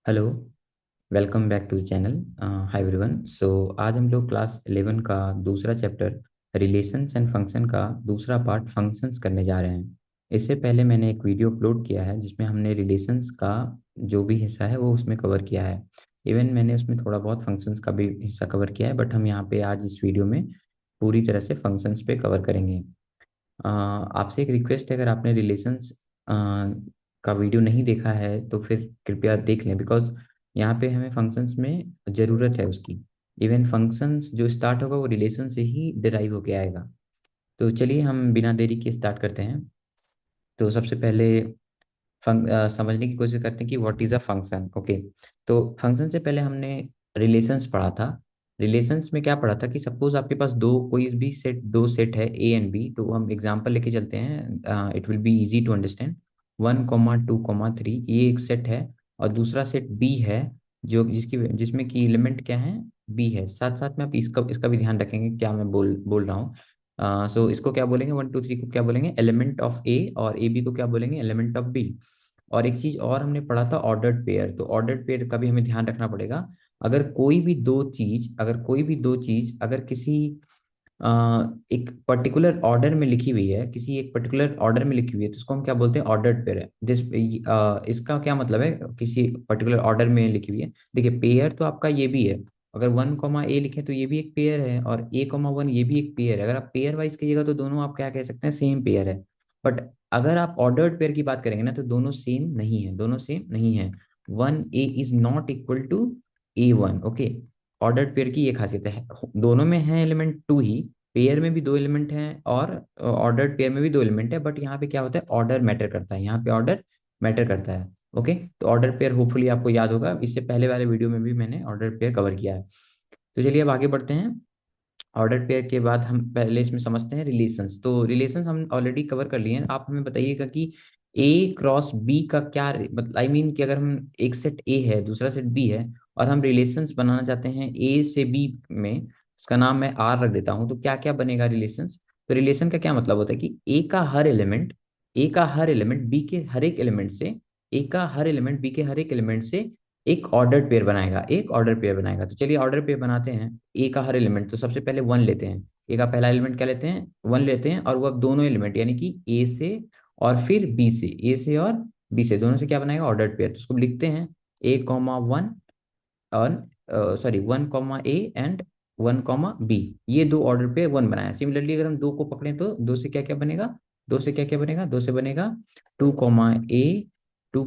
Hello. Welcome back to the channel. Hi everyone. So आज हम लोग क्लास 11 का दूसरा चैप्टर रिलेशंस एंड फंक्शन का दूसरा पार्ट फंक्शंस करने जा रहे हैं। इससे पहले मैंने एक वीडियो अपलोड किया है जिसमें हमने रिलेशंस का जो भी हिस्सा है वो उसमें कवर किया है। इवन मैंने उसमें थोड़ा बहुत फंक्शंस का भी हिस्सा कवर किया है, बट हम यहाँ पे आज इस वीडियो में पूरी तरह से फंक्शंस पे कवर करेंगे। आपसे एक रिक्वेस्ट है, अगर आपने रिलेशंस का वीडियो नहीं देखा है तो फिर कृपया देख लें, बिकॉज यहाँ पे हमें फंक्शंस में ज़रूरत है उसकी। इवन फंक्शंस जो स्टार्ट होगा वो रिलेशन से ही डिराइव होके आएगा। तो चलिए हम बिना देरी के स्टार्ट करते हैं। तो सबसे पहले समझने की कोशिश करते हैं कि what is a function. Okay, तो फंक्शन से पहले हमने रिलेशंस पढ़ा था। रिलेशंस में क्या पढ़ा था कि सपोज आपके पास दो सेट है ए एंड बी, तो हम एग्जांपल लेके चलते हैं। It will be easy to understand. 1, 2, 3 ये एक सेट है, और दूसरा सेट बी है जो जिसमें कि एलिमेंट क्या है, बी है। साथ साथ में आप इसका इसका भी ध्यान रखेंगे क्या मैं बोल बोल रहा हूँ। सो इसको क्या बोलेंगे, 1, 2, 3 को क्या बोलेंगे, एलिमेंट ऑफ ए, और ए बी को क्या बोलेंगे, एलिमेंट ऑफ बी। और एक चीज और हमने पढ़ा था, ऑर्डर्ड पेयर। तो ऑर्डर्ड पेयर का भी हमें ध्यान रखना पड़ेगा। अगर कोई भी दो चीज अगर किसी एक पर्टिकुलर ऑर्डर में लिखी हुई है, किसी एक पर्टिकुलर ऑर्डर में लिखी हुई है, तो उसको हम क्या बोलते हैं, ऑर्डर्ड पेयर है। इसका क्या मतलब है, किसी पर्टिकुलर ऑर्डर में लिखी हुई है। देखिए, पेयर तो आपका ये भी है। अगर 1, ए लिखे तो ये भी एक पेयर है, और A, 1 ये भी एक पेयर है। अगर आप पेयर वाइज कहिएगा तो दोनों आप क्या कह सकते हैं, सेम पेयर है। बट अगर आप ऑर्डर्ड पेयर की बात करेंगे ना, तो दोनों सेम नहीं है, दोनों सेम नहीं है। 1A is not equal to A1। Okay, ordered pair की ये खासियत है, दोनों में है एलिमेंट टू ही। पेयर में भी दो एलिमेंट हैं और ऑर्डर्ड पेयर में भी दो एलिमेंट है, बट यहाँ पे क्या होता है, ऑर्डर मैटर करता है, यहाँ पे ऑर्डर मैटर करता है। ओके, तो ऑर्डर पेयर होपफुली आपको याद होगा, इससे पहले वाले वीडियो में भी मैंने ऑर्डर पेयर कवर किया है। तो चलिए अब आगे बढ़ते हैं। ऑर्डर पेयर के बाद हम पहले इसमें समझते हैं रिलेशंस। तो रिलेशंस हम ऑलरेडी कवर कर लिए हैं। आप हमें बताइएगा कि ए क्रॉस बी का क्या मतलब, आई मीन कि अगर हम एक सेट ए है दूसरा सेट बी है, और हम रिलेशंस बनाना चाहते हैं ए से बी में, उसका नाम मैं आर रख देता हूं, तो क्या क्या बनेगा रिलेशंस। तो रिलेशन का क्या मतलब होता है कि ए का हर एलिमेंट बी के हर एक एलिमेंट से, ए का हर एलिमेंट बी के हर एक एलिमेंट से एक ऑर्डर पेयर बनाएगा। तो चलिए ऑर्डर पेयर बनाते हैं। ए का हर एलिमेंट, तो सबसे पहले वन लेते हैं। ए का पहला एलिमेंट क्या लेते हैं, वन लेते हैं, और वो अब दोनों एलिमेंट यानी कि ए से और फिर बी से, ए से और बी से, दोनों से क्या बनाएगा, ऑर्डर पेयर। तो उसको लिखते हैं A, 1 और 1, A एंड 1, B, ये दो ऑर्डर पे वन बनाया। सिमिलरली अगर हम दो को पकड़े तो दो से बनेगा 2, A, 2,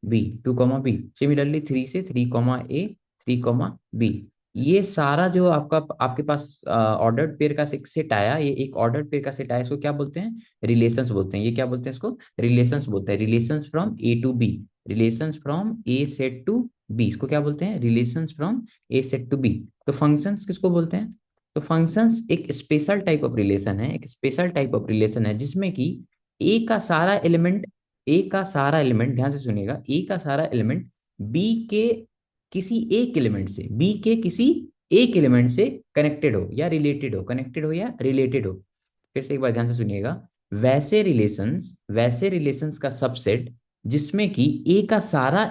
B, 2, B। Similarly three से 3, A, 3, B। ये सारा जो आपका आपके पास ऑर्डर्ड पेयर का सेट आया, ये एक ऑर्डर्ड पेयर का सेट आया, इसको क्या बोलते हैं, रिलेशंस बोलते हैं। ये क्या बोलते हैं, इसको रिलेशंस बोलते हैं। Relations from A set to B, इसको क्या बोलते हैं, relations from A set to B. तो फंक्शंस किसको बोलते हैं, तो फंक्शंस एक स्पेशल टाइप ऑफ रिलेशन है, जिसमें कि ए का सारा एलिमेंट ध्यान से सुनिएगा, ए का सारा एलिमेंट बी के किसी एक एलिमेंट से कनेक्टेड हो या रिलेटेड हो। फिर से एक बार ध्यान से सुनिएगा, वैसे रिलेशंस का सबसेट जिसमें कि ए का सारा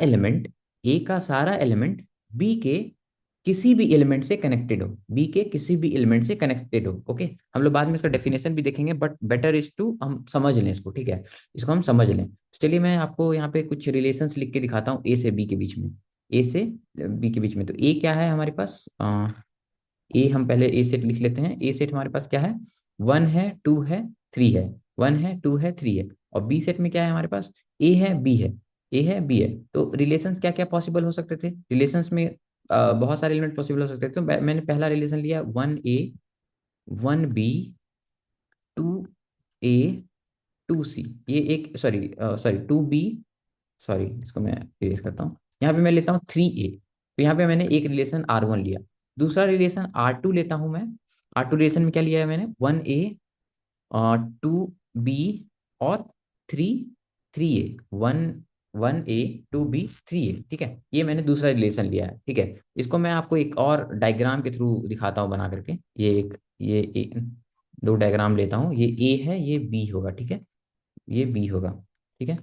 एलिमेंट बी के किसी भी एलिमेंट से कनेक्टेड हो। ओके, हम लोग बाद में इसका डेफिनेशन भी देखेंगे, बट बेटर इज टू हम समझ लें इसको, ठीक है, इसको हम समझ लें। चलिए मैं आपको यहाँ पे कुछ रिलेशंस लिख के दिखाता हूँ ए से बी के बीच में। तो ए क्या है हमारे पास, ए हम पहले ए सेट लिख लेते हैं। ए सेट हमारे पास क्या है, 1 है 2 है 3 है, 1 है 2 है 3 है। और बी सेट में क्या है हमारे पास, ए है बी है। तो रिलेशंस क्या क्या पॉसिबल हो सकते थे, रिलेशंस में बहुत सारे एलिमेंट पॉसिबल हो सकते थे। तो मैंने पहला रिलेशन लिया 1A 1B 2A 2C, ये एक सॉरी सॉरी 2B, सॉरी इसको मैं इरेज करता हूँ। यहाँ पे मैं लेता हूँ 3A। तो यहाँ पे मैंने एक रिलेशन R1 लिया। दूसरा रिलेशन R2 लेता हूँ मैं। R2 रिलेशन में क्या लिया है मैंने, 1A 2B और 3 3A, 1 1A 2B 3A, ठीक है, ये मैंने दूसरा रिलेशन लिया है। ठीक है, इसको मैं आपको एक और डायग्राम के थ्रू दिखाता हूँ बना करके। दो डायग्राम लेता हूँ, ये ए है ये बी होगा, ठीक है, ये बी होगा। ठीक है,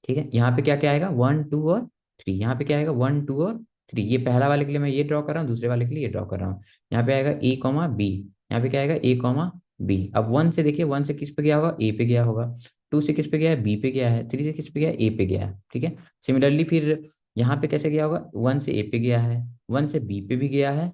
ठीक है, यहाँ पे क्या क्या आएगा, 1 2 और थ्री। यहाँ पे क्या आएगा, 1 2 और 3। ये पहला वाले के लिए मैं ये ड्रॉ कर रहा हूँ, दूसरे वाले के लिए ये ड्रॉ कर रहा हूँ। यहाँ पे आएगा ए कॉमा बी, यहाँ पे क्या आएगा, ए कॉमा बी। अब 1 से देखिए, 1 से किस पे गया होगा, ए पे गया होगा। 2 से किस पे गया है, बी पे गया है। 3 से किस पे गया है, ए पे गया है। ठीक है। सिमिलरली फिर यहाँ पे कैसे गया होगा, 1 से ए पे गया है, 1 से बी पे भी गया है,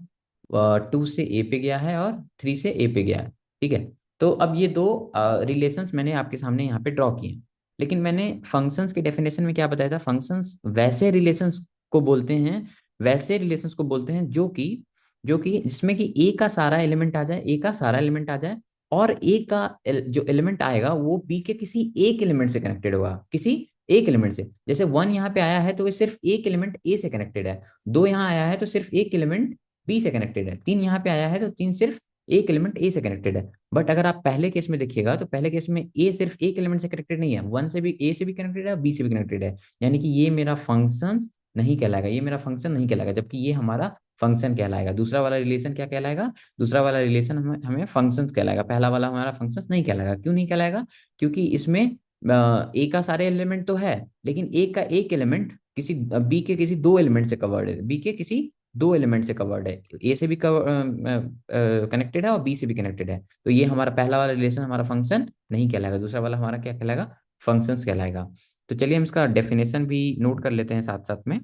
2 से ए पे गया है, और 3 से ए पे गया है। ठीक है। तो अब ये दो रिलेशंस मैंने आपके सामने यहाँ पे ड्रॉ किए। लेकिन मैंने फंक्शंस के डेफिनेशन में क्या बताया था, फंक्शंस वैसे रिलेशंस को बोलते हैं, वैसे रिलेशंस को बोलते हैं जो कि जिसमें कि ए का सारा एलिमेंट आ जाए, ए का सारा एलिमेंट आ जाए, और ए का जो एलिमेंट आएगा वो बी के किसी एक एलिमेंट से कनेक्टेड होगा, किसी एक एलिमेंट से। जैसे 1 यहाँ पे आया है तो वो सिर्फ एक एलिमेंट ए से कनेक्टेड है, 2 यहाँ आया है तो सिर्फ एक एलिमेंट बी से कनेक्टेड है, 3 यहाँ पे आया है तो 3 सिर्फ एक एलिमेंट ए से कनेक्टेड है। बट अगर आप पहले केस में देखिएगा तो पहले केस में ए सिर्फ एक एलिमेंट से कनेक्टेड नहीं है, 1 से भी, ए से भी कनेक्टेड है, बी से भी कनेक्टेड है। यानी कि ये मेरा फंक्शन नहीं कहलाएगा, ये मेरा फंक्शन नहीं कहलाएगा, जबकि ये हमारा फंक्शन कहलाएगा। दूसरा वाला रिलेशन क्या कहलाएगा, दूसरा वाला रिलेशन हमें हमें फंक्शन कहलाएगा, पहला वाला हमारा फंक्शन नहीं कहलाएगा। क्यों नहीं कहलाएगा, क्योंकि इसमें ए का सारे एलिमेंट तो है, लेकिन ए का एक एलिमेंट किसी बी के किसी दो एलिमेंट से कवर्ड है, बी के किसी दो एलिमेंट से कवर्ड है, ए से भी कनेक्टेड है और बी से भी कनेक्टेड है। तो ये हमारा पहला वाला रिलेशन हमारा फंक्शन नहीं कहलाएगा, दूसरा वाला हमारा क्या कहलाएगा, फंक्शंस कहलाएगा। तो चलिए हम इसका डेफिनेशन भी नोट कर लेते हैं साथ साथ में।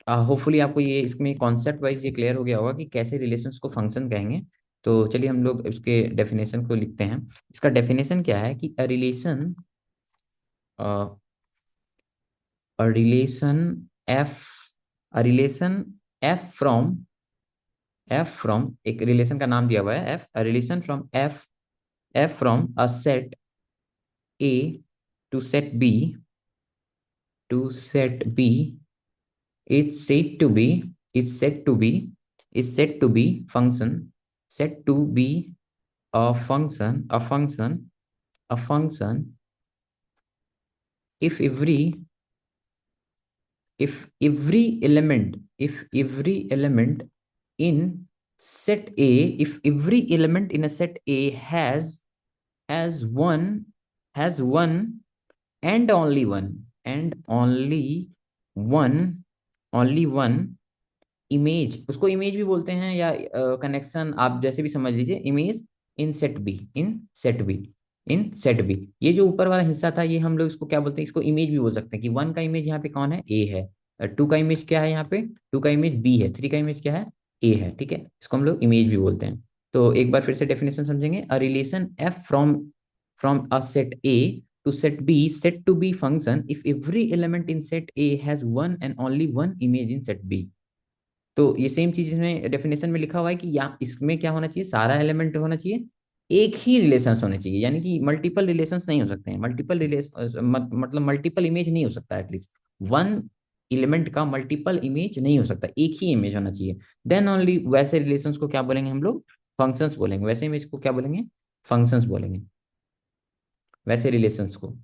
होपफुली आपको ये इसमें कॉन्सेप्ट वाइज ये क्लियर हो गया होगा कि कैसे रिलेशंस को फंक्शन कहेंगे। तो चलिए हम लोग इसके डेफिनेशन को लिखते हैं। इसका डेफिनेशन क्या है कि a relation f a relation f from एक रिलेशन का नाम दिया हुआ है f, a relation from f from a set a to set b is said to be is said to be is said to be function said to be a function if every element in set A, if every element in a set A has one has one and only one image, उसको image भी बोलते हैं या connection, आप जैसे भी समझ लीजिए, इमेज इन सेट बी ये जो ऊपर वाला हिस्सा था, ये हम लोग इसको क्या बोलते हैं, इसको इमेज भी बोल सकते हैं कि 1 का इमेज यहाँ पे कौन है, ए है। 2 का इमेज क्या है, यहाँ पे 2 का इमेज बी है, 3 का इमेज क्या है, ए है। ठीक है, इसको हम लोग इमेज भी बोलते हैं। तो एक बार फिर से डेफिनेशन समझेंगे, a relation F from a set A to set B set to be function if every element in set A has one and only one image in set B। तो ये सेम चीज इसमें definition में लिखा हुआ है कि या इसमें क्या होना चाहिए, सारा एलिमेंट होना चाहिए, एक ही रिलेशंस होने चाहिए, यानी कि मल्टीपल रिलेशंस नहीं हो सकते हैं, मल्टीपल रिलेशन मतलब मल्टीपल इमेज नहीं हो सकता, एटलीस्ट वन एलिमेंट का मल्टीपल इमेज नहीं हो सकता, एक ही इमेज होना चाहिए। देन ओनली वैसे रिलेशंस को क्या बोलेंगे हम लोग, फंक्शंस बोलेंगे। वैसे इमेज को क्या बोलेंगे, फंक्शंस बोलेंगे, वैसे रिलेशंस को।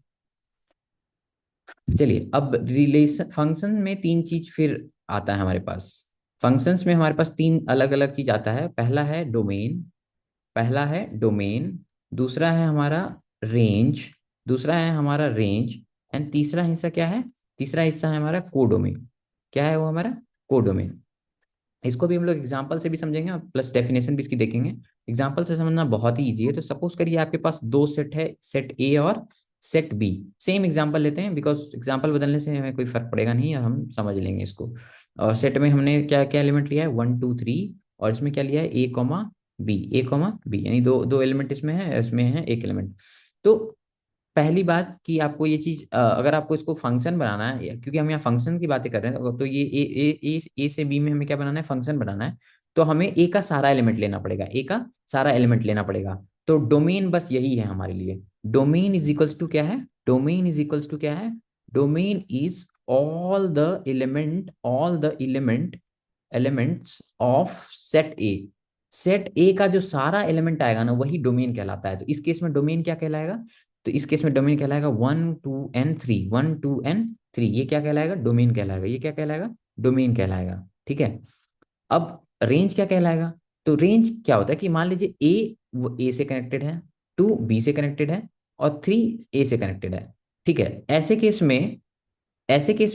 चलिए, अब रिलेशन फंक्शन में तीन चीज फिर आता है हमारे पास। फंक्शंस में हमारे पास तीन अलग अलग चीज आता है। पहला है डोमेन, दूसरा है हमारा रेंज, एंड तीसरा हिस्सा क्या है, तीसरा हिस्सा है हमारा कोडोमेन। क्या है वो हमारा, कोडोमेन। इसको भी हम लोग एग्जाम्पल से भी समझेंगे और प्लस डेफिनेशन भी इसकी देखेंगे। एग्जाम्पल से समझना बहुत ही इजी है। तो सपोज करिए आपके पास दो सेट है, सेट ए और सेट बी। सेम एग्जाम्पल लेते हैं, बिकॉज एग्जाम्पल बदलने से हमें कोई फर्क पड़ेगा नहीं और हम समझ लेंगे इसको। और सेट में हमने क्या क्या एलिमेंट लिया है, 1 2 3, और इसमें क्या लिया है, ए कॉमा बी, यानी दो दो एलिमेंट इसमें है, इसमें है एक एलिमेंट। तो पहली बात कि आपको ये चीज अगर आपको इसको फंक्शन बनाना है, क्योंकि हम यहाँ फंक्शन की बातें कर रहे हैं, तो ये ए से बी में हमें क्या बनाना है, फंक्शन बनाना है। तो हमें ए का सारा एलिमेंट लेना पड़ेगा, ए का सारा एलिमेंट लेना पड़ेगा। तो डोमेन बस यही है हमारे लिए। डोमेन इज इक्वल्स टू क्या है, domain is all the elements of set A. Set ए का जो सारा एलिमेंट आएगा ना, वही डोमेन कहलाता है। तो इस केस में डोमेन क्या कहलाएगा, तो इस केस में डोमेन कहलाएगा 1 2 and 3, ये क्या कहलाएगा, डोमेन कहलाएगा। ये क्या कहलाएगा, डोमेन कहलाएगा। ठीक है। अब रेंज क्या कहलाएगा, तो रेंज क्या होता है कि मान लीजिए ए, वो ए से कनेक्टेड है, 2 बी से कनेक्टेड है, और 3 ए से कनेक्टेड है। ठीक है। ऐसे केस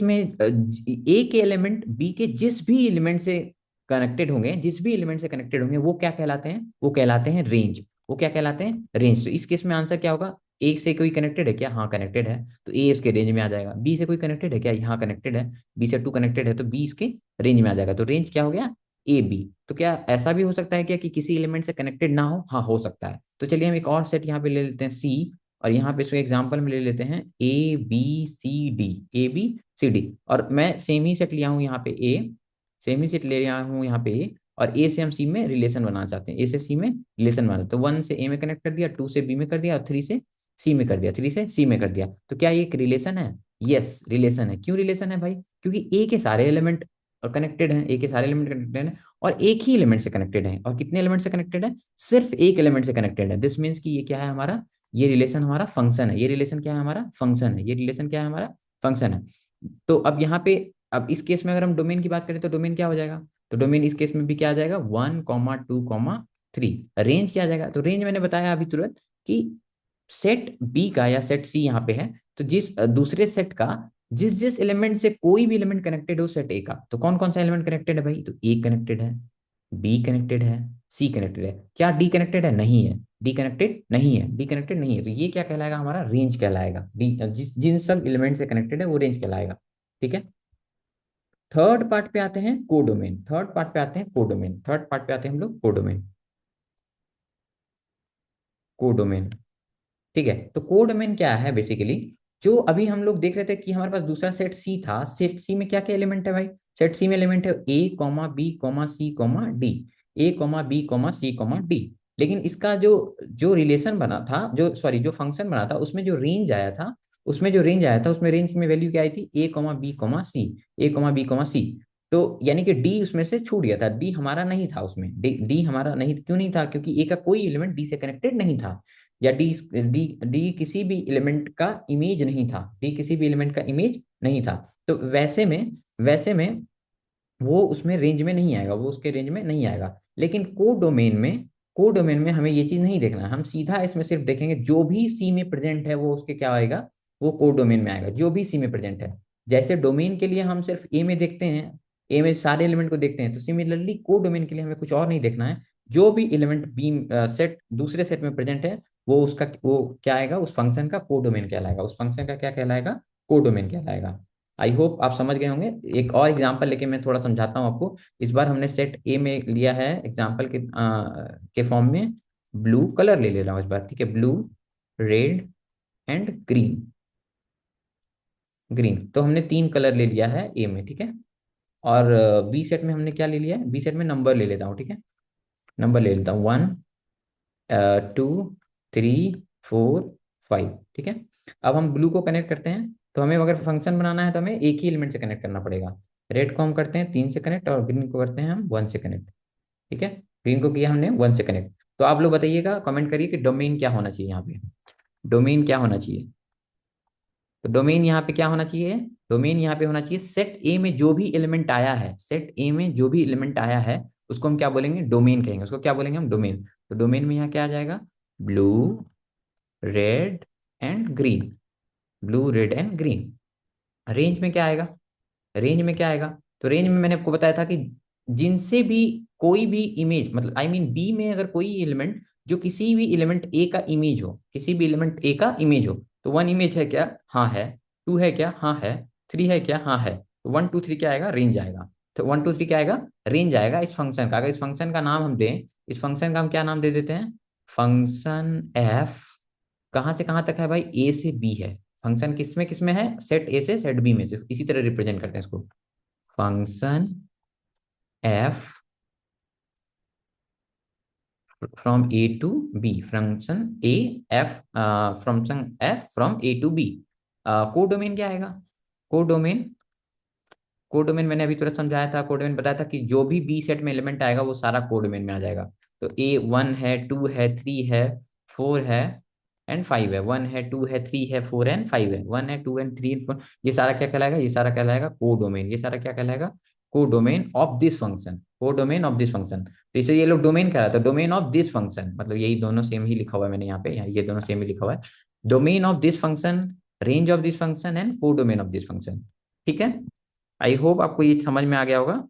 में ए के एलिमेंट बी के जिस भी एलिमेंट से कनेक्टेड होंगे वो क्या कहलाते हैं, वो कहलाते हैं रेंज। वो क्या कहलाते हैं, रेंज। तो इस केस में आंसर क्या होगा, ए से कोई कनेक्टेड है क्या, हाँ कनेक्टेड है, तो ए इसके रेंज में आ जाएगा। बी से कोई कनेक्टेड है क्या, यहाँ कनेक्टेड है, बी से टू कनेक्टेड है, तो बी इसके रेंज में आ जाएगा। तो रेंज क्या हो गया, ए बी। तो क्या ऐसा भी हो सकता है क्या कि किसी एलिमेंट से कनेक्टेड ना हो, हाँ हो सकता है। तो चलिए हम एक और सेट यहाँ पे ले लेते हैं सी, और यहाँ पे इसको एग्जाम्पल में ले लेते हैं A B C D, A B C D. और मैं सेम ही सेट लिया हूँ यहाँ पे ए, सेम ही सेट ले रहा हूँ यहाँ पे ए, और ए से हम सी में रिलेशन बनाना चाहते हैं, ए से सी में रिलेशन बनाना। तो वन से ए में कनेक्ट कर दिया, टू से बी में कर दिया, और थ्री से सी में कर दिया, थ्री से सी में कर दिया। तो क्या ये एक रिलेशन है, यस रिलेशन है। क्यों रिलेशन है भाई, क्योंकि ए के सारे एलिमेंट कनेक्टेड हैं, ए के सारे एलिमेंट कनेक्टेड हैं, और एक ही एलिमेंट से कनेक्टेड है। और कितने एलिमेंट से कनेक्टेड है, सिर्फ एक एलिमेंट से कनेक्टेड है। दिस मीन्स कि ये क्या है हमारा, ये रिलेशन हमारा फंक्शन है, ये रिलेशन क्या है हमारा फंक्शन है, ये रिलेशन क्या है हमारा फंक्शन है। तो अब यहाँ पे, अब इस केस में अगर हम डोमेन की बात करें तो डोमेन क्या हो जाएगा, तो डोमेन इस केस में भी क्या आ जाएगा, 1, 2, 3। रेंज क्या आ जाएगा, तो रेंज मैंने बताया अभी तुरंत कि सेट बी का या सेट सी यहाँ पे है, तो जिस दूसरे सेट का जिस जिस एलिमेंट से कोई भी एलिमेंट कनेक्टेड हो सेट ए का, तो कौन कौन सा एलिमेंट कनेक्टेड है भाई, तो ए कनेक्टेड है, बी कनेक्टेड है, सी कनेक्टेड है। क्या डी कनेक्टेड है, नहीं है, डी कनेक्टेड नहीं है, डी कनेक्टेड नहीं है। तो ये क्या कहलाएगा, हमारा रेंज कहलाएगा। डी जिन सब एलिमेंट से कनेक्टेड है वो रेंज कहलाएगा। ठीक है। थर्ड पार्ट पे आते हैं कोडोमेन, थर्ड पार्ट पे आते हैं कोडोमेन, थर्ड पार्ट पे आते हैं हम लोग कोडोमेन, कोडोमेन। ठीक है। तो कोडोमेन क्या है बेसिकली, जो अभी हम लोग देख रहे थे कि हमारे पास दूसरा सेट सी था, सेट सी में क्या क्या एलिमेंट है भाई, सेट सी में एलिमेंट है ए comma B comma C comma D, ए comma B comma C comma D. लेकिन इसका जो जो रिलेशन बना था, जो सॉरी जो फंक्शन बना था, उसमें जो रेंज आया था, उसमें रेंज में वैल्यू क्या आई थी, ए कॉमा बी कॉमा सी, ए कॉमा बी कॉमा सी। तो यानी कि डी उसमें से छूट गया था, डी हमारा नहीं था उसमें, डी हमारा नहीं, क्यों नहीं था, क्योंकि ए का कोई एलिमेंट डी से कनेक्टेड नहीं था, या डी डी डी किसी भी एलिमेंट का इमेज नहीं था, डी किसी भी एलिमेंट का इमेज नहीं था। तो वैसे में वो उसमें रेंज में नहीं आएगा, वो उसके रेंज में नहीं आएगा। लेकिन को डोमेन में हमें ये चीज नहीं देखना है, हम सीधा इसमें सिर्फ देखेंगे जो भी सी में प्रेजेंट है वो उसके क्या आएगा, वो को डोमेन में आएगा, जो भी सी में प्रेजेंट है। जैसे डोमेन के लिए हम सिर्फ ए में देखते हैं, ए में सारे एलिमेंट को देखते हैं, तो सिमिलरली को डोमेन के लिए हमें कुछ और नहीं देखना है। जो भी एलिमेंट बी सेट दूसरे सेट में प्रेजेंट है, वो क्या आएगा, उस फंक्शन का को डोमेन कहलाएगा, उस फंक्शन का क्या कहलाएगा, को डोमेन कहलाएगा। आई होप आप समझ गए होंगे। एक और एग्जांपल लेके मैं थोड़ा समझाता हूँ आपको। इस बार हमने सेट ए में लिया है एग्जांपल के फॉर्म में, ब्लू कलर ले रहा हूँ इस बार, ठीक है, blue red and green, green. तो हमने तीन कलर ले लिया है ए में, ठीक है। और बी सेट में हमने क्या ले लिया है, बी सेट में नंबर ले लेता हूँ, ठीक है, नंबर ले लेता हूँ 1, 2, 3, 4, 5, ठीक है। अब हम ब्लू को कनेक्ट करते हैं, तो हमें अगर फंक्शन बनाना है तो हमें एक ही एलिमेंट से कनेक्ट करना पड़ेगा। रेड को हम करते हैं 3 से कनेक्ट, और ग्रीन को करते हैं हम 1 से कनेक्ट, ठीक है। ग्रीन को किया हमने 1 से कनेक्ट। तो आप लोग बताइएगा, कमेंट करिए कि डोमेन क्या होना चाहिए यहाँ पे, डोमेन क्या होना चाहिए। तो डोमेन यहाँ पे क्या होना चाहिए, डोमेन यहाँ पे होना चाहिए सेट ए में जो भी एलिमेंट आया है, सेट ए में जो भी एलिमेंट आया है उसको हम क्या बोलेंगे, डोमेन कहेंगे, उसको क्या बोलेंगे हम, डोमेन। तो डोमेन में यहाँ क्या आ जाएगा, blue red and green, blue red and green. Range में क्या आएगा, रेंज में क्या आएगा, तो रेंज में मैंने आपको बताया था कि जिनसे भी कोई भी इमेज, मतलब आई मीन बी में अगर कोई एलिमेंट जो किसी भी एलिमेंट ए का इमेज हो, किसी भी एलिमेंट ए का इमेज हो, तो वन इमेज है क्या, हाँ है, टू है क्या, हाँ है, थ्री है क्या, हाँ है, तो 1, 2, 3 क्या आएगा, रेंज आएगा। तो 1, 2, 3 क्या आएगा, रेंज आएगा इस फंक्शन का। अगर इस फंक्शन का नाम हम दें, इस फंक्शन का हम क्या नाम दे देते हैं, फंक्शन एफ। कहाँ से कहाँ तक है भाई, ए से बी है। फंक्शन किसमें किसमें है, सेट ए से सेट बी में, तो इसी तरह रिप्रेजेंट करते हैं इसको, function F from A to B, function A F, function F from A to B. Codomain क्या आएगा, कोडोमेन, कोडोमेन मैंने अभी तुरंत समझाया था, कोडोमेन बताया था कि जो भी बी सेट में एलिमेंट आएगा वो सारा कोडोमेन में आ जाएगा। तो ए 1 है, 2 है, 3 है, 4 है एंड 5 है, 1 है, 2 है, 3 है, 4 एंड 5 है, 1 है, 2 एंड 3 एंड 4। ये सारा क्या कहलाएगा, ये सारा कहलाएगा कोडोमेन, ये सारा क्या कहलाएगा, codomain of this function, codomain of this function. तो इसे ये लोग डोमेन कह रहा था, डोमेन ऑफ दिस फंक्शन, मतलब यही दोनों सेम ही लिखा हुआ है मैंने यहाँ पे, यहाँ ये दोनों सेम ही लिखा हुआ है, domain of this function range of this function and code domain of this function. ठीक है, आई होप आपको ये समझ में आ गया होगा।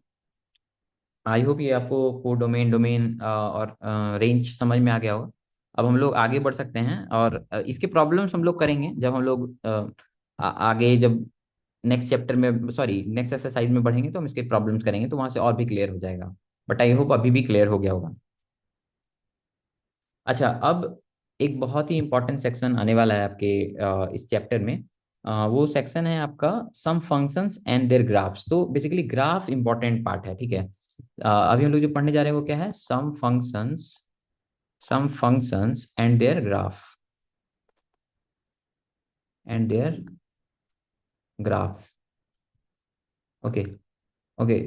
आई होप ये आपको कोड डोमेन डोमेन और रेंज समझ में आ गया होगा। अब हम लोग आगे बढ़ सकते हैं और इसके प्रॉब्लम्स हम लोग करेंगे जब हम लोग आगे जब नेक्स्ट चैप्टर में, सॉरी नेक्स्ट एक्सरसाइज में बढ़ेंगे तो हम इसके प्रॉब्लम्स करेंगे, तो वहां से और भी क्लियर हो जाएगा। बट आई होप अभी भी क्लियर हो गया होगा। अच्छा, अब एक बहुत ही इंपॉर्टेंट सेक्शन आने वाला है आपके इस चैप्टर में। वो सेक्शन है आपका सम फंक्शंस एंड देयर ग्राफ्स। तो बेसिकली ग्राफ इंपॉर्टेंट पार्ट है, ठीक है। अभी हम लोग जो पढ़ने जा रहे हैं वो क्या है, some functions and their graph, and their graphs. Okay, okay,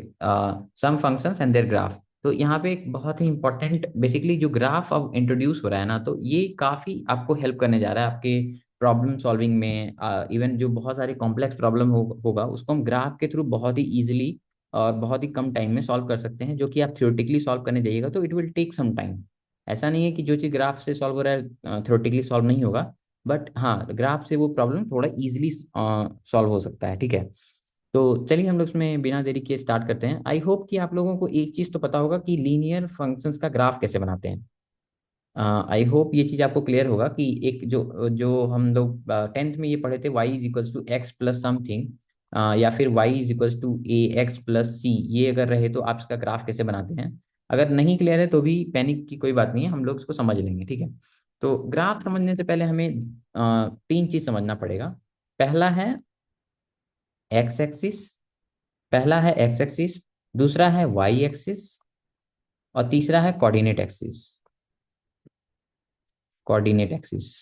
some functions and their graph. तो यहाँ पे एक बहुत ही इंपॉर्टेंट, बेसिकली जो ग्राफ अब इंट्रोड्यूस हो रहा है ना, तो ये काफी आपको हेल्प करने जा रहा है आपके प्रॉब्लम सॉल्विंग में। इवन जो बहुत सारी कॉम्प्लेक्स प्रॉब्लम होगा उसको हम ग्राफ के थ्रू बहुत ही इजीली और बहुत ही कम टाइम में सॉल्व कर सकते हैं। जो कि आप थ्योरेटिकली सॉल्व करने जाइएगा तो it will take some time. ऐसा नहीं है कि जो चीज़ ग्राफ से सॉल्व हो रहा है थ्योरेटिकली सॉल्व नहीं होगा, बट हाँ ग्राफ से वो प्रॉब्लम थोड़ा इजीली सॉल्व हो सकता है, ठीक है। तो चलिए हम लोग इसमें बिना देरी के स्टार्ट करते हैं। आई होप कि आप लोगों को एक चीज तो पता होगा कि लीनियर फंक्शंस का ग्राफ कैसे बनाते हैं। आई होप ये चीज आपको क्लियर होगा कि एक जो जो हम लोग टेंथ में ये पढ़े थे, y is equals to x plus something, या फिर y is equals to a x plus c, ये अगर रहे तो आप इसका ग्राफ कैसे बनाते हैं। अगर नहीं क्लियर है तो भी पैनिक की कोई बात नहीं है, हम लोग इसको समझ लेंगे, ठीक है। तो ग्राफ समझने से पहले हमें तीन चीज समझना पड़ेगा। पहला है एक्स एक्सिस, पहला है एक्स एक्सिस, दूसरा है वाई एक्सिस, और तीसरा है कोऑर्डिनेट एक्सिस। कोऑर्डिनेट एक्सिस,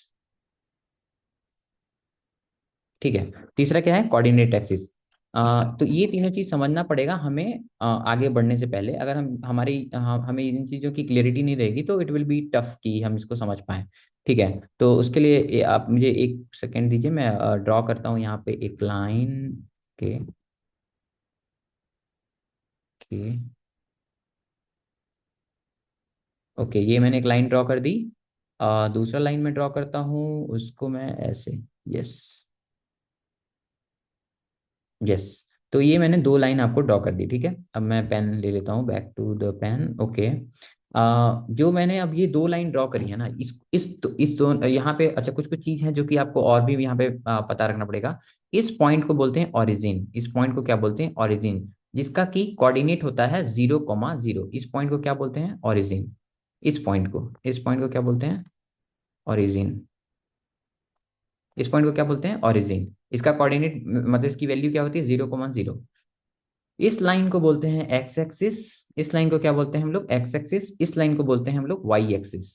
ठीक है। तीसरा क्या है, कोऑर्डिनेट एक्सिस। तो ये तीनों चीज समझना पड़ेगा हमें आगे बढ़ने से पहले। अगर हमें इन चीजों की क्लियरिटी नहीं रहेगी तो इट विल बी टफ कि हम इसको समझ पाए, ठीक है। तो उसके लिए आप मुझे एक सेकेंड दीजिए, मैं ड्रॉ करता हूँ यहाँ पे एक लाइन के के ओके, ये मैंने एक लाइन ड्रॉ कर दी। दूसरा लाइन में ड्रॉ करता हूँ उसको मैं ऐसे। Yes, yes. तो ये मैंने दो लाइन आपको ड्रॉ कर दी, ठीक है। अब मैं पेन ले लेता हूँ, back to the pen, okay. जो मैंने अब ये दो लाइन ड्रॉ करी है ना, इस दो यहाँ पे, अच्छा कुछ कुछ चीज है जो कि आपको और भी यहाँ पे पता रखना पड़ेगा। इस पॉइंट को बोलते हैं ओरिजिन, इस पॉइंट को क्या बोलते हैं, ओरिजिन। जिसका की कोऑर्डिनेट होता है 0,0, इस पॉइंट को क्या बोलते हैं, ओरिजिन। इस पॉइंट को क्या बोलते हैं, ओरिजिन। इस पॉइंट को क्या बोलते हैं, ओरिजिन। इसका कोऑर्डिनेट मतलब इसकी वैल्यू क्या होती है, 0,0। इस लाइन को बोलते हैं एक्स एक्सिस, इस लाइन को क्या बोलते हैं हम लोग, एक्स एक्सिस। इस लाइन को बोलते हैं हम लोग वाई एक्सिस,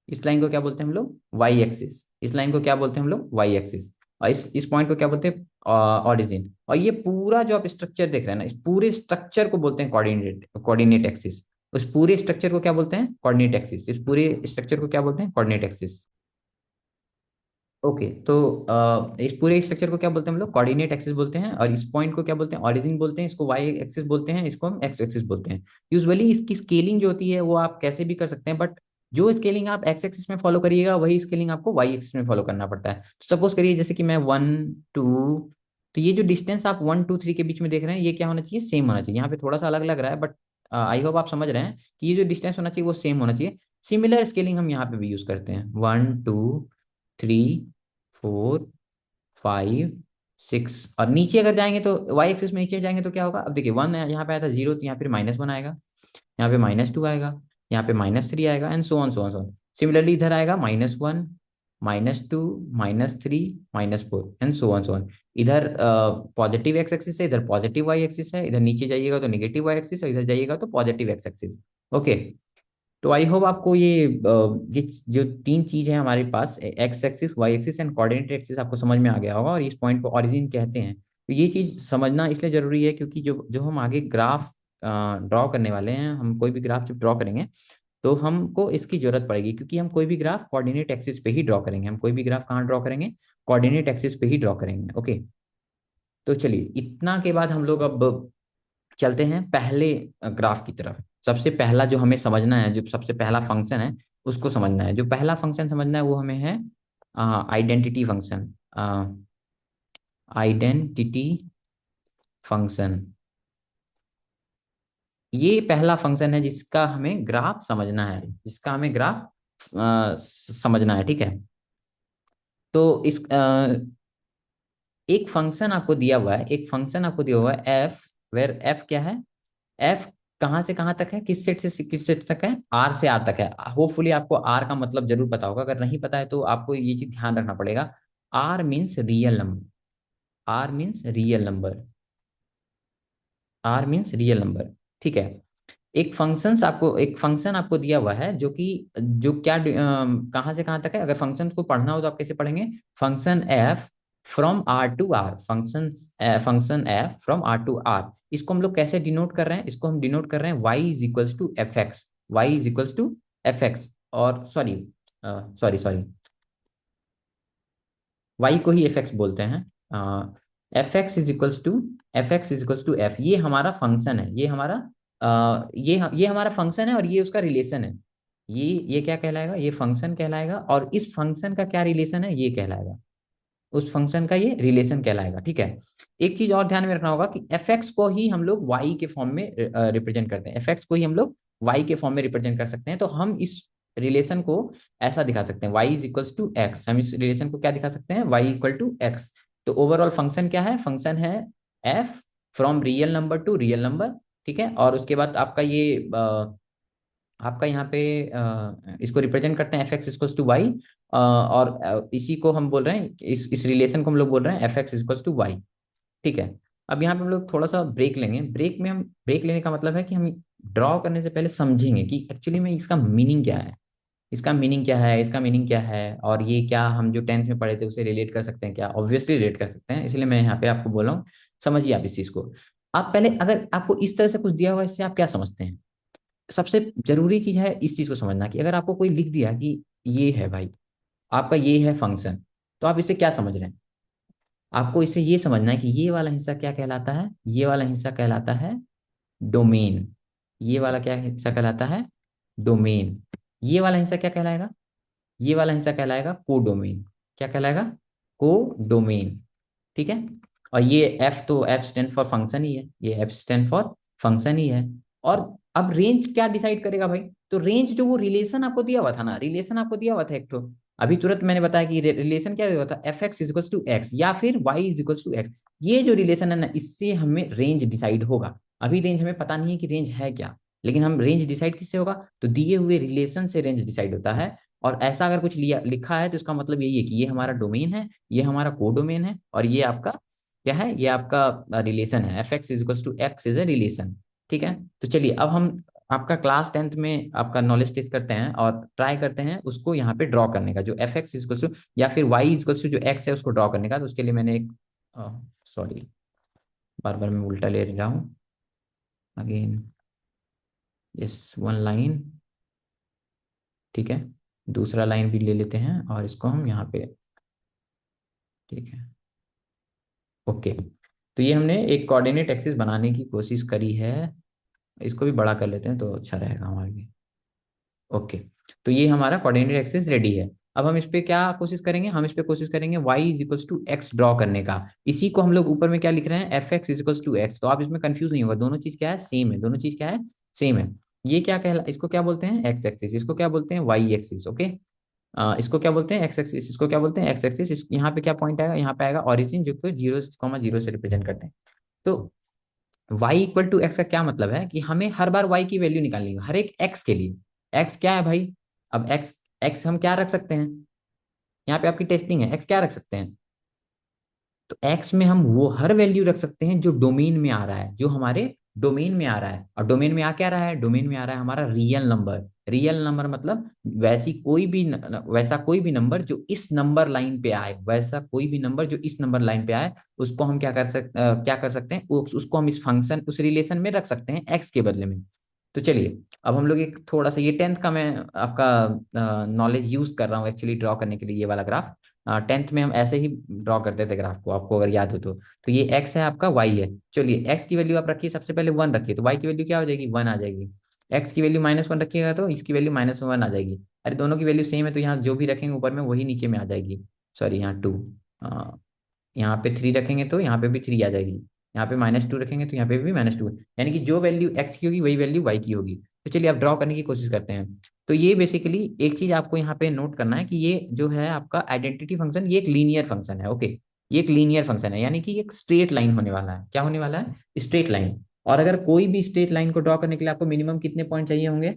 इस लाइन को क्या बोलते हैं हम लोग, वाई एक्सिस। इस लाइन को क्या बोलते हैं हम लोग, वाई एक्सिस। और इस पॉइंट को क्या बोलते हैं, ऑरिजिन। और ये पूरा जो आप स्ट्रक्चर देख रहे हैं ना, इस पूरे स्ट्रक्चर को बोलते हैं कोऑर्डिनेट कोऑर्डिनेट एक्सिस। उस पूरे स्ट्रक्चर को क्या बोलते हैं, कोऑर्डिनेट एक्सिस। इस पूरे स्ट्रक्चर को क्या बोलते हैं, कोऑर्डिनेट एक्सिस। ओके, तो इस पूरे स्ट्रक्चर को क्या बोलते हैं हम लोग, कोऑर्डिनेट एक्सिस बोलते हैं। और इस पॉइंट को क्या बोलते हैं, ओरिजिन बोलते हैं। इसको वाई एक्सिस बोलते हैं, इसको हम एक्स एक्सिस बोलते हैं। यूजुअली इसकी स्केलिंग जो होती है वो आप कैसे भी कर सकते हैं, बट जो स्केलिंग आप एक्स एक्सिस में फॉलो करिएगा वही स्केलिंग आपको वाई एक्सिस में फॉलो करना पड़ता है। तो सपोज करिए जैसे कि मैं 1 2, तो ये जो डिस्टेंस आप 1 2 3 के बीच में देख रहे हैं ये क्या होना चाहिए, सेम होना चाहिए। यहाँ पे थोड़ा सा अलग लग रहा है, बट आई होप आप समझ रहे हैं कि ये जो डिस्टेंस होना चाहिए वो सेम होना चाहिए। सिमिलर स्केलिंग हम यहाँ पे भी यूज करते हैं, 1 2 3 4 5 6। और नीचे अगर जाएंगे तो वाई एक्सिस में नीचे जाएंगे तो क्या होगा, अब देखिए 1 यहाँ पे आया था 0, तो यहाँ पे -1 आएगा, यहाँ पे -2 आएगा, यहाँ पे -3 आएगा, एंड सो ऑन। सिमिलरली इधर आएगा -1 -2 -3 -4, एंड सो ऑन। इधर पॉजिटिव एक्स एक्सिस है, इधर पॉजिटिव वाई एक्सिस है, इधर नीचे जाइएगा तो नेगेटिव वाई एक्सिस है, इधर जाइएगा तो पॉजिटिव एक्स एक्सिस। ओके, तो आई होप आपको ये जो तीन चीज है हमारे पास, x axis, y axis and coordinate axis, आपको समझ में आ गया होगा। और इस पॉइंट को ओरिजिन कहते हैं। तो ये चीज समझना इसलिए जरूरी है क्योंकि जो जो हम आगे ग्राफ ड्रॉ करने वाले हैं, हम कोई भी ग्राफ जब ड्रॉ करेंगे तो हमको इसकी जरूरत पड़ेगी, क्योंकि हम कोई भी ग्राफ कोऑर्डिनेट एक्सिस पे ही ड्रॉ करेंगे। हम कोई भी ग्राफ कहाँ ड्रॉ करेंगे, कोऑर्डिनेट एक्सिस पे ही ड्रॉ करेंगे, ओके। तो चलिए इतना के बाद हम लोग अब चलते हैं पहले ग्राफ की तरफ। सबसे पहला जो हमें समझना है, जो सबसे पहला फंक्शन है उसको समझना है। जो पहला फंक्शन समझना है वो हमें है आइडेंटिटी फंक्शन। आइडेंटिटी फंक्शन, ये पहला फंक्शन है जिसका हमें ग्राफ समझना है, जिसका हमें ग्राफ समझना है, ठीक है। तो इस एक फंक्शन आपको दिया हुआ है, एक फंक्शन आपको दिया हुआ है एफ, वेर एफ क्या है, एफ कहाँ से कहाँ तक है, किस सेट से किस सेट तक है, आर से आर तक है। होपफुली आपको आर का मतलब जरूर पता होगा, अगर नहीं पता है तो आपको ये चीज ध्यान रखना पड़ेगा। R means real number, R means real number, R means real number, ठीक है। एक फंक्शन आपको दिया हुआ है जो कि जो क्या कहाँ से कहाँ तक है। अगर फंक्शन को पढ़ना हो तो आप कैसे पढ़ेंगे, function F from R to R, function F from R to R. इसको हम लोग कैसे डिनोट कर रहे हैं, इसको हम डिनोट कर रहे हैं Y is equals to F X, Y is equals to F X, और सॉरी सॉरी सॉरी, वाई को ही एफ एक्स बोलते हैं। F x is equals to, F x is equals to F, ये हमारा फंक्शन है, ये हमारा ये हमारा फंक्शन है और ये उसका रिलेशन है। ये क्या कहलाएगा, ये फंक्शन कहलाएगा, और इस फंक्शन का क्या रिलेशन है, ये कहलाएगा, उस फंक्शन का ये रिलेशन कहलाएगा, ठीक है। एक चीज और ध्यान में रखना होगा कि एफ एक्स को ही हम लोग वाई के फॉर्म में रिप्रेजेंट करते हैं, एफ एक्स को ही हम लोग वाई के फॉर्म में रिप्रेजेंट कर सकते हैं। तो हम इस रिलेशन को ऐसा दिखा सकते हैं, Y is equals to X, हम इस रिलेशन को क्या दिखा सकते हैं, वाई इक्वल टू एक्स। तो ओवरऑल फंक्शन क्या है, फंक्शन है F from real number to real number, ठीक है। और उसके बाद आपका ये आपका यहाँ पे इसको रिप्रेजेंट करते हैं F X equals to Y, और इसी को हम बोल रहे हैं, इस रिलेशन को हम लोग बोल रहे हैं F X equals to Y, ठीक है। अब यहाँ पे हम लोग थोड़ा सा ब्रेक लेंगे, ब्रेक में हम, ब्रेक लेने का मतलब है कि हम ड्रॉ करने से पहले समझेंगे कि एक्चुअली में इसका मीनिंग क्या है, इसका मीनिंग क्या है, इसका मीनिंग क्या है, और ये क्या हम जो टेंथ में पढ़े थे उसे रिलेट कर सकते हैं क्या, ऑब्वियसली रिलेट कर सकते हैं, इसलिए मैं यहाँ पे आपको बोल रहा हूँ, समझिए आप इस चीज को। आप पहले अगर आपको इस तरह से कुछ दिया हुआ है, इससे आप क्या समझते हैं। सबसे जरूरी चीज है इस चीज को समझना कि अगर आपको कोई लिख दिया कि ये है भाई, आपका ये है फंक्शन, तो आप इसे क्या समझ रहे हैं, आपको इसे ये समझना है कि ये वाला हिस्सा क्या कहलाता है, ये वाला हिस्सा कहलाता है डोमेन, ये वाला क्या हिस्सा कहलाता है, डोमेन। ये वाला हिस्सा क्या कहलाएगा, ये वाला हिस्सा कहलाएगा कोडोमेन, क्या कहलाएगा, कोडोमेन, ठीक है। और ये एफ, तो एफ स्टैंड फॉर फंक्शन ही है, ये एफ स्टैंड फॉर फंक्शन ही है। और अब रेंज क्या डिसाइड करेगा भाई, तो रेंज जो वो रिलेशन आपको दिया हुआ था ना, रिलेशन आपको दिया हुआ था एक तो, अभी तुरंत मैंने बताया कि रिलेशन क्या दिया हुआ था, F X equals to X या फिर वाई इजिकल्स टू एक्स, ये जो रिलेशन है ना, इससे हमें रेंज डिसाइड होगा। अभी रेंज हमें पता नहीं है कि रेंज है क्या, लेकिन हम रेंज डिसाइड किससे होगा, तो दिए हुए रिलेशन से रेंज डिसाइड होता है। और ऐसा अगर कुछ लिया लिखा है तो इसका मतलब यही है कि ये हमारा डोमेन है, ये हमारा कोडोमेन है, और ये आपका क्या है, ये आपका रिलेशन है, F x is to X is a relation, ठीक है। तो चलिए अब हम आपका क्लास टेंथ में आपका नॉलेज टेस्ट करते हैं और ट्राई करते हैं उसको यहाँ पे ड्रॉ करने का, जो एफ एक्स इज टू या फिर वाई इज टू जो एक्स है उसको ड्रॉ करने का। तो उसके लिए मैंने एक, सॉरी बार बार मैं उल्टा ले रहा हूँ, अगेन यस, वन लाइन, ठीक है। दूसरा लाइन भी ले लेते हैं और इसको हम यहाँ पे, ठीक है, ओके। तो ये हमने एक कोऑर्डिनेट एक्सिस बनाने की कोशिश करी है, इसको भी बड़ा कर लेते हैं तो अच्छा रहेगा हमारे लिए, ओके। तो ये हमारा कोऑर्डिनेट एक्सिस रेडी है। अब हम इस पे क्या कोशिश करेंगे, हम इस पे कोशिश करेंगे y is equals to x draw करने का। इसी को हम लोग ऊपर में क्या लिख रहे हैं, F x is equals to x. तो आप इसमें कंफ्यूज नहीं होगा, दोनों चीज क्या है, सेम है, दोनों चीज क्या है, सेम है। ये क्या कहला, इसको क्या बोलते हैं, एक्स एक्सिस, इसको क्या बोलते हैं, वाई एक्सिस, ओके। इसको क्या बोलते हैं, एक्स एक्सिस, इसको क्या बोलते हैं, एक्स एक्सिस। यहाँ पे क्या पॉइंट आएगा, यहाँ पे आएगा ओरिजिन, जो कि 0,0 से रिप्रेजेंट करते हैं। तो y इक्वल टू एक्स का क्या मतलब है कि हमें हर बार y की वैल्यू निकालनी है, हर एक x के लिए। x क्या है भाई, अब x, x हम क्या रख सकते हैं, यहाँ पे आपकी टेस्टिंग है, x क्या रख सकते हैं, तो x में हम वो हर वैल्यू रख सकते हैं जो डोमेन में आ रहा है, जो हमारे डोमेन में आ रहा है। और डोमेन में आ क्या रहा है, डोमेन में आ रहा है हमारा रियल नंबर। रियल नंबर मतलब वैसी कोई भी वैसा कोई भी नंबर जो इस नंबर लाइन पे आए, वैसा कोई भी नंबर जो इस नंबर लाइन पे आए, उसको हम क्या कर सकते हैं, उसको हम इस फंक्शन, उस रिलेशन में रख सकते हैं x के बदले में। तो चलिए अब हम लोग एक थोड़ा सा, ये टेंथ का मैं आपका नॉलेज यूज कर रहा हूँ एक्चुअली ड्रॉ करने के लिए, ये वाला ग्राफ टेंथ में हम ऐसे ही ड्रॉ करते थे ग्राफ को, आपको अगर याद हो तो ये x है, आपका y है। चलिए x की वैल्यू आप रखिए, सबसे पहले 1 रखिए, तो y की वैल्यू क्या हो जाएगी, 1 आ जाएगी। x की वैल्यू -1 रखिएगा तो इसकी वैल्यू -1 आ जाएगी। अरे दोनों की वैल्यू सेम है तो यहाँ जो भी रखेंगे ऊपर में वही नीचे में आ जाएगी, सॉरी यहाँ 2, यहाँ पे 3 रखेंगे तो यहाँ पे भी 3 आ जाएगी, यहाँ पे -2 रखेंगे तो यहाँ पे भी -2, यानी कि जो वैल्यू एक्स की होगी वही वैल्यू वाई की होगी। तो चलिए अब ड्रॉ करने की कोशिश करते हैं। तो ये बेसिकली एक चीज आपको यहाँ पे नोट करना है कि ये जो है आपका आइडेंटिटी फंक्शन, ये एक लीनियर फंक्शन है। ओके, ये एक लीनियर फंक्शन है, यानी कि एक स्ट्रेट लाइन होने वाला है। क्या होने वाला है? Straight line. और अगर कोई भी स्ट्रेट लाइन को ड्रॉ करने के लिए आपको मिनिमम कितने पॉइंट चाहिए होंगे?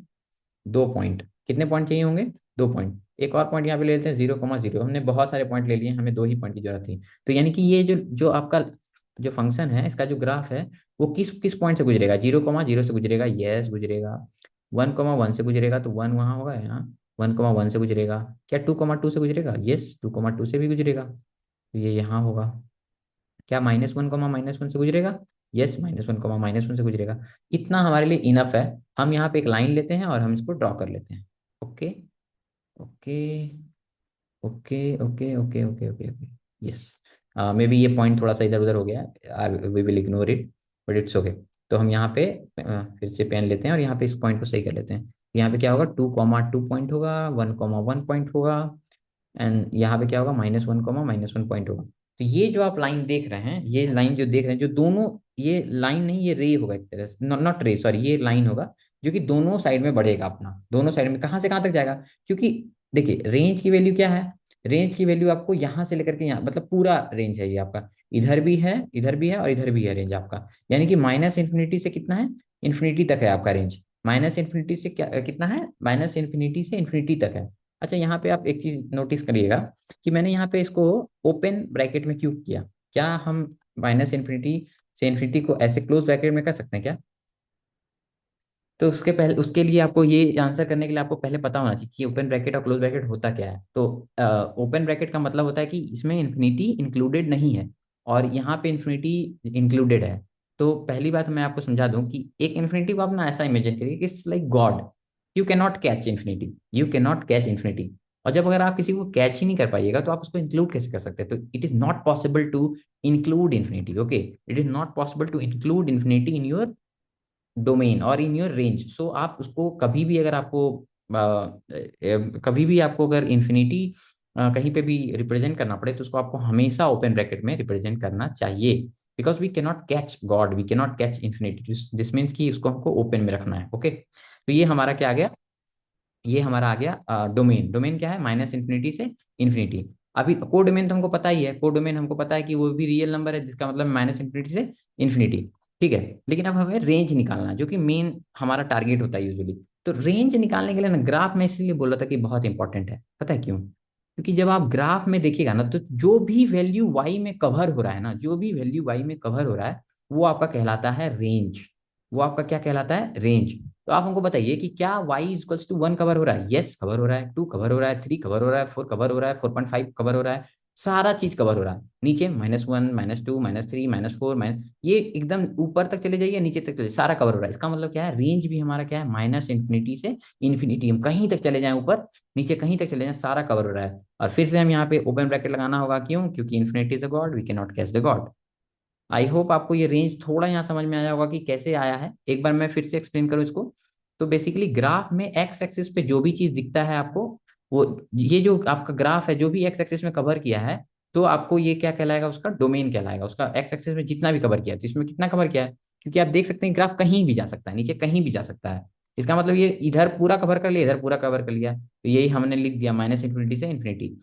2 पॉइंट। कितने पॉइंट चाहिए होंगे? 2 पॉइंट। एक और पॉइंट यहाँ पे ले लेते हैं, 0,0। हमने बहुत सारे पॉइंट ले लिए, हमें 2 ही पॉइंट की जरूरत थी। तो यानी कि ये जो जो आपका जो फंक्शन है, इसका जो ग्राफ है, वो किस किस पॉइंट से गुजरेगा? 0,0 से गुजरेगा, यस गुजरेगा। 1,1 से गुजरेगा तो 1 वहाँ होगा यहाँ। 1,1 से गुजरेगा। क्या 2,2 से गुजरेगा? यस, 2,2 से भी गुजरेगा, तो ये यहाँ होगा। क्या -1,-1 से गुजरेगा? यस, -1,-1 से गुजरेगा। इतना हमारे लिए इनफ है। हम यहाँ पे एक लाइन लेते हैं और हम इसको ड्रॉ कर लेते हैं। Okay, okay, okay, okay, okay, okay, okay, okay. Yes, may be ये पॉइंट थोड़ा सा इधर उधर हो गया, we will ignore it, but it's okay. तो हम यहाँ पे फिर से पेन लेते हैं और यहाँ पे इस पॉइंट को सही कर लेते हैं। यहाँ पे क्या होगा? 2,2 पॉइंट होगा, 1,1 पॉइंट होगा, एंड यहाँ पे क्या होगा? -1, -1 पॉइंट होगा। तो ये जो आप लाइन देख रहे हैं, ये लाइन जो देख रहे हैं, जो दोनों, ये लाइन नहीं, ये रे होगा एक तरह से, नॉट रे, सॉरी, ये लाइन होगा जो कि दोनों साइड में बढ़ेगा अपना। दोनों साइड में कहाँ से कहाँ तक जाएगा? क्योंकि देखिए, रेंज की वैल्यू क्या है? रेंज की वैल्यू आपको यहाँ से लेकर के यहाँ, मतलब पूरा रेंज है ये आपका। इधर भी है, इधर भी है, और इधर भी है रेंज आपका। यानी कि -इन्फिनिटी से कितना है? इन्फिनिटी तक है आपका रेंज। -इन्फिनिटी से क्या कितना है? -इन्फिनिटी से इन्फिनिटी तक है। अच्छा, यहाँ पे आप एक चीज नोटिस करिएगा कि मैंने यहाँ पे इसको ओपन ब्रैकेट में क्यों किया। क्या हम -इन्फिनिटी से इन्फिनिटी को ऐसे क्लोज ब्रैकेट में कर सकते हैं क्या? तो उसके पहले, उसके लिए आपको ये आंसर करने के लिए आपको पहले पता होना चाहिए कि ओपन ब्रैकेट और क्लोज ब्रैकेट होता क्या है। तो ओपन ब्रैकेट का मतलब होता है कि इसमें इन्फिनिटी इंक्लूडेड नहीं है, और यहाँ पे इन्फिनिटी इंक्लूडेड है। तो पहली बात मैं आपको समझा दूं कि एक इन्फिनिटी को आप ना ऐसा इमेजिन करिए कि it's like God. You can not catch infinity, you can not catch infinity. और जब अगर आप किसी को कैच ही नहीं कर पाइएगा तो आप उसको इंक्लूड कैसे कर सकते हैं? तो it is not possible to include infinity. Okay, it is not possible to include infinity in your domain और इन योर रेंज। सो आप उसको कभी भी, अगर आपको कभी भी आपको अगर इन्फिनिटी कहीं पे भी रिप्रेजेंट करना पड़े, तो उसको आपको हमेशा ओपन ब्रैकेट में रिप्रेजेंट करना चाहिए। Because we can not catch god, we can not catch infinity, this means कि उसको हमको ओपन में रखना है। ओके, तो ये हमारा क्या आ गया? ये हमारा आ गया डोमेन। डोमेन क्या है? -इन्फिनिटी से इन्फिनिटी। अभी कोडोमेन तो हमको पता ही है, कोडोमेन हमको पता है कि वो भी रियल नंबर है, जिसका मतलब -इन्फिनिटी से इन्फिनिटी। ठीक है, लेकिन अब हमें रेंज निकालना है, जो कि मेन हमारा टारगेट होता है यूजुअली। तो रेंज निकालने के लिए ना, ग्राफ में इसलिए बोला था कि बहुत इंपॉर्टेंट है। पता है क्यों? क्योंकि जब आप ग्राफ में देखिएगा ना, तो जो भी वैल्यू वाई में कवर हो रहा है ना, जो भी वैल्यू वाई में कवर हो रहा है, वो आपका कहलाता है रेंज। वो आपका क्या कहलाता है? रेंज। तो आप हमको बताइए कि क्या y = 1 कवर हो रहा है? यस, कवर हो रहा है। 2 कवर हो रहा है, 3 कवर हो रहा है, 4 कवर हो रहा है, 4.5 कवर हो रहा है। सारा चीज कवर हो रहा है। नीचे -1, -2, -3, -4, ये एकदम ऊपर तक चले जाइए, नीचे तक चले, सारा कवर हो रहा है। इसका मतलब क्या है? रेंज भी हमारा क्या है? -इन्फिनिटी से इन्फिनिटी। हम कहीं तक चले जाएं, ऊपर नीचे कहीं तक चले जाएं, सारा कवर हो रहा है। और फिर से हम यहाँ पे ओपन ब्रैकेट लगाना होगा। क्यों? क्योंकि infinity is a god, we can not catch the god. I hope आपको ये रेंज थोड़ा यहाँ समझ में आया होगा कि कैसे आया है। एक बार मैं फिर से एक्सप्लेन करूँ इसको। तो बेसिकली ग्राफ में एक्स एक्सिस पे जो भी चीज दिखता है आपको, वो, ये जो आपका ग्राफ है, जो भी एक्स एक्सिस में कवर किया है, तो आपको ये क्या कहलाएगा? उसका डोमेन कहलाएगा। उसका एक्स एक्सिस में जितना भी कवर किया है, तो इसमें कितना कवर किया है? क्योंकि आप देख सकते हैं ग्राफ कहीं भी जा सकता है, नीचे कहीं भी जा सकता है। इसका मतलब ये इधर पूरा कवर कर लिया, इधर पूरा कवर कर लिया, तो यही हमने लिख दिया -इन्फिनिटी से इन्फिनिटी।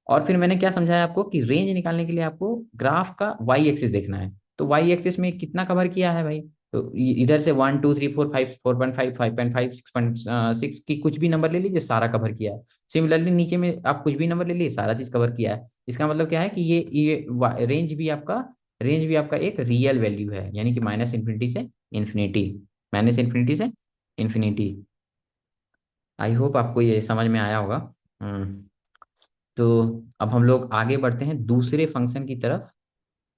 और फिर मैंने क्या समझाया आपको कि रेंज निकालने के लिए आपको ग्राफ का वाई एक्सिस देखना है। तो वाई एक्सिस में कितना कवर किया है भाई? तो इधर से 1, 2, 3, 4, 5, 4.5, 5.5, 6.6 की कुछ भी नंबर ले लीजिए, सारा कवर किया है। सिमिलरली नीचे में आप कुछ भी नंबर ले लीजिए, सारा चीज कवर किया है। इसका मतलब क्या है कि ये रेंज भी आपका एक रियल वैल्यू है, यानी कि -इन्फिनिटी से इन्फिनिटी। -इन्फिनिटी से इन्फिनिटी। आई होप आपको ये समझ में आया होगा। हम्म। तो अब हम लोग आगे बढ़ते हैं दूसरे फंक्शन की तरफ।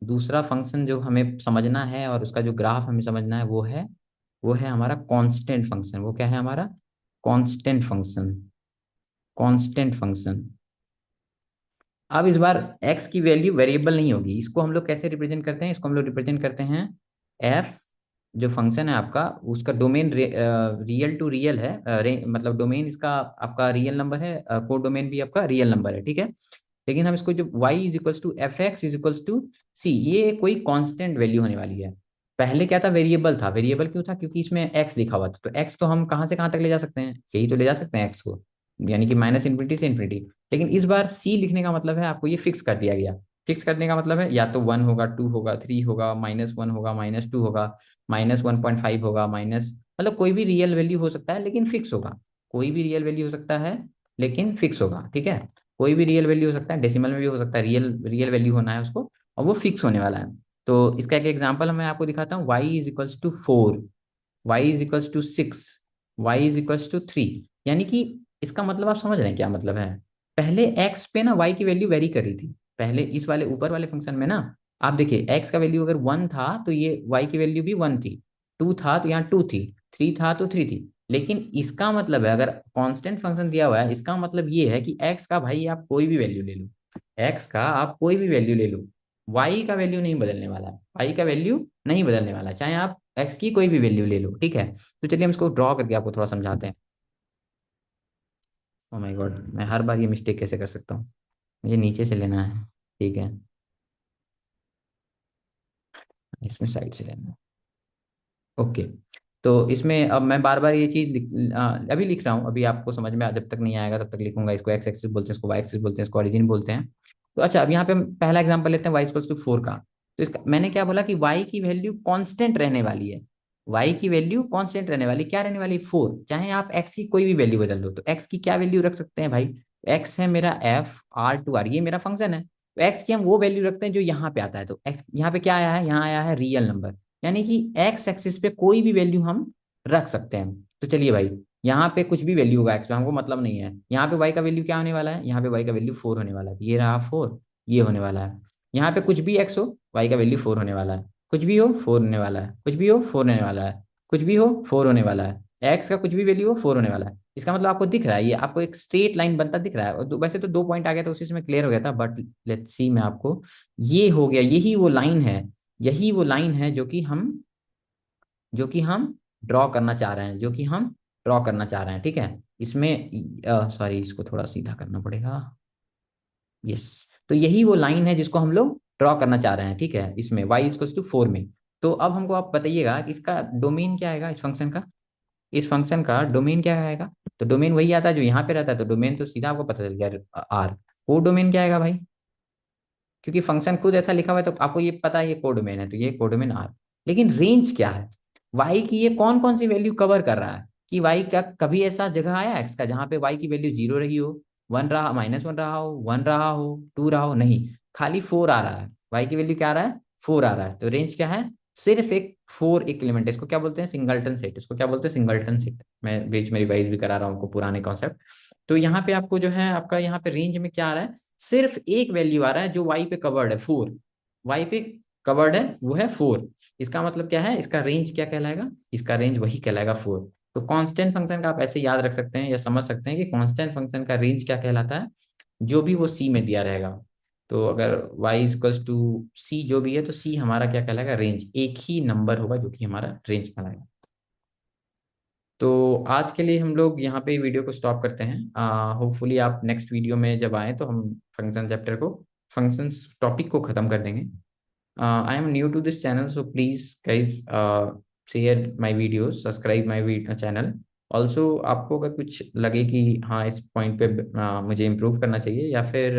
दूसरा फंक्शन जो हमें समझना है और उसका जो ग्राफ हमें समझना है, वो है हमारा कांस्टेंट फंक्शन। वो क्या है हमारा? Constant function. Constant function. अब इस बार x की वैल्यू वेरिएबल नहीं होगी। इसको हम लोग कैसे रिप्रेजेंट करते हैं? इसको हम लोग रिप्रेजेंट करते हैं f, जो फंक्शन है आपका, उसका डोमेन रियल टू रियल है। मतलब डोमेन इसका आपका रियल नंबर है, कोड डोमेन भी आपका रियल नंबर है। ठीक है, लेकिन हम इसको जो y is equals to F x is equals to c, ये कोई कांस्टेंट वैल्यू होने वाली है। पहले क्या था, वेरिएबल था। वेरिएबल क्यों था? क्योंकि इसमें x लिखा हुआ था, तो x को हम कहाँ से कहाँ तक ले जा सकते हैं, यही तो ले जा सकते हैं x को, यानी कि माइनस इन्फिनिटी से इन्फिनिटी। लेकिन इस बार c लिखने का मतलब है आपको ये फिक्स कर दिया गया। फिक्स करने का मतलब है या तो 1 होगा, 2 होगा, 3 होगा, -1 होगा, -2 होगा, -1.5 होगा, माइनस, मतलब कोई भी रियल वैल्यू हो सकता है लेकिन फिक्स होगा। कोई भी रियल वैल्यू हो सकता है लेकिन फिक्स होगा, ठीक है। कोई भी रियल वैल्यू हो सकता है, डेसिमल में भी हो सकता है, रियल रियल वैल्यू होना है उसको, और वो फिक्स होने वाला है। तो इसका एक एग्जांपल मैं आपको दिखाता हूँ। y is equals to 4, y is equals to 6, y is equals to 3। यानी कि इसका मतलब आप समझ रहे हैं क्या मतलब है? पहले x पे ना y की वैल्यू वेरी कर रही थी। पहले इस वाले ऊपर वाले फंक्शन में ना, आप देखिए x का वैल्यू अगर 1 था तो ये y की वैल्यू भी 1 थी, 2 था तो यहाँ 2 थी, 3 था तो 3 थी। लेकिन इसका मतलब है, अगर कांस्टेंट फंक्शन दिया हुआ है, इसका मतलब ये है कि x का भाई आप कोई भी वैल्यू ले लो, x का आप कोई भी वैल्यू ले लो, y का वैल्यू नहीं बदलने वाला है, y का वैल्यू नहीं बदलने वाला है, चाहे आप x की कोई भी वैल्यू ले लो, ठीक है। तो चलिए हम इसको ड्रॉ करके आपको थोड़ा समझाते हैं। ओ माय गॉड, मैं हर बार ये मिस्टेक कैसे कर सकता हूँ? मुझे नीचे से लेना है, ठीक है, इसमें साइड से लेना है। ओके। तो इसमें अब मैं बार बार ये चीज अभी लिख रहा हूँ, अभी आपको समझ में जब तक नहीं आएगा तब तक लिखूंगा। इसको एक्स एक्सिस बोलते हैं, इसको वाई एक्सिस बोलते हैं, इसको ओरिजिन बोलते हैं। तो अच्छा, अब यहाँ पे हम पहला एग्जांपल लेते हैं y इक्वल्स टू 4 का। तो इसका मैंने क्या बोला कि y की वैल्यू कांस्टेंट रहने वाली है। y की वैल्यू कांस्टेंट रहने वाली, क्या रहने वाली? 4। चाहे आप x की कोई भी वैल्यू बदल दो, तो x की क्या वैल्यू रख सकते हैं भाई? x है मेरा f(r)(r), ये मेरा फंक्शन है, तो x की हम वो वैल्यू रखते हैं जो यहाँ पे आता है। तो x यहाँ पे क्या आया है? यहाँ आया है रियल नंबर, यानी कि एक्स एक्सिस पे कोई भी वैल्यू हम रख सकते हैं। तो चलिए भाई, यहाँ पे कुछ भी वैल्यू होगा एक्स पे, हमको मतलब नहीं है। यहाँ पे वाई का वैल्यू क्या होने वाला है? यहाँ पे वाई का वैल्यू 4 होने वाला है, ये रहा 4, ये होने वाला है। यहाँ पे कुछ भी एक्स हो, वाई का वैल्यू 4 होने वाला है, कुछ भी हो 4 होने वाला है, कुछ भी हो 4 होने वाला है, कुछ भी हो 4 होने वाला है। एक्स का कुछ भी वैल्यू हो 4 होने वाला है। इसका मतलब आपको दिख रहा है, ये आपको एक स्ट्रेट लाइन बनता दिख रहा है। और वैसे तो 2 पॉइंट आ गया था, उसी से मैं क्लियर हो गया था, बट लेट्स सी, मैं आपको, ये हो गया, यही वो लाइन है, यही वो लाइन है जो कि हम ड्रॉ करना चाह रहे हैं, जो कि हम ड्रॉ करना चाह रहे हैं, ठीक है। इसमें सॉरी, इसको थोड़ा सीधा करना पड़ेगा। यस। तो यही वो लाइन है जिसको हम लोग ड्रॉ करना चाह रहे हैं, ठीक है, इसमें y इक्वल्स टू 4 में। तो अब हमको आप बताइएगा कि इसका डोमेन क्या आएगा, इस फंक्शन का, इस फंक्शन का डोमेन क्या आएगा? तो डोमेन वही आता है जो यहाँ पे रहता है, तो डोमेन तो सीधा आपको पता चल गया, आर। वो डोमेन क्या आएगा भाई? क्योंकि फंक्शन खुद ऐसा लिखा हुआ है तो आपको ये पता है ये कोडोमेन है, तो ये कोडोमेन आर। लेकिन रेंज क्या है? वाई की ये कौन कौन सी वैल्यू कवर कर रहा है? कि वाई का कभी ऐसा जगह आया एक्स का जहां पे वाई की वैल्यू 0 रही हो, 1 रहा, -1 रहा हो, 1 रहा हो, 2 रहा हो? नहीं, खाली 4 आ रहा है। वाई की वैल्यू क्या आ रहा है? 4 आ रहा है। तो रेंज क्या है? सिर्फ एक 4 एक एलिमेंट है। इसको क्या बोलते हैं? Singleton set. इसको क्या बोलते हैं? Singleton set. मैं बीच में रिवाइज भी करा रहा हूँ आपको पुराने कॉन्सेप्ट। तो यहाँ पे आपको जो है, आपका यहाँ पे रेंज में क्या आ रहा है? सिर्फ एक वैल्यू आ रहा है जो वाई पे कवर्ड है, 4। वाई पे कवर्ड है, वो है 4। इसका मतलब क्या है? इसका रेंज क्या कहलाएगा? इसका रेंज वही कहलाएगा, 4। तो कांस्टेंट फंक्शन का आप ऐसे याद रख सकते हैं या समझ सकते हैं कि कांस्टेंट फंक्शन का रेंज क्या कहलाता है, जो भी वो सी में दिया रहेगा। तो अगर y इक्वल्स टू सी जो भी है, तो सी हमारा क्या कहलाएगा? रेंज। एक ही नंबर होगा जो कि हमारा रेंज कहलाएगा। तो आज के लिए हम लोग यहाँ पे वीडियो को स्टॉप करते हैं। होपफुली आप नेक्स्ट वीडियो में जब आए तो हम फंक्शन चैप्टर को, फंक्शंस टॉपिक को ख़त्म कर देंगे। I am new to this channel, so please guys share my videos, subscribe my channel. Also आपको अगर कुछ लगे कि हाँ इस पॉइंट पे मुझे इम्प्रूव करना चाहिए, या फिर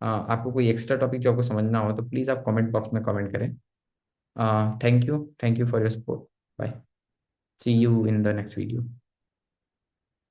आपको कोई एक्स्ट्रा टॉपिक जो आपको समझना हो, तो प्लीज़ आप कमेंट बॉक्स में कमेंट करें। Thank you for your support. Bye. See you in the next video.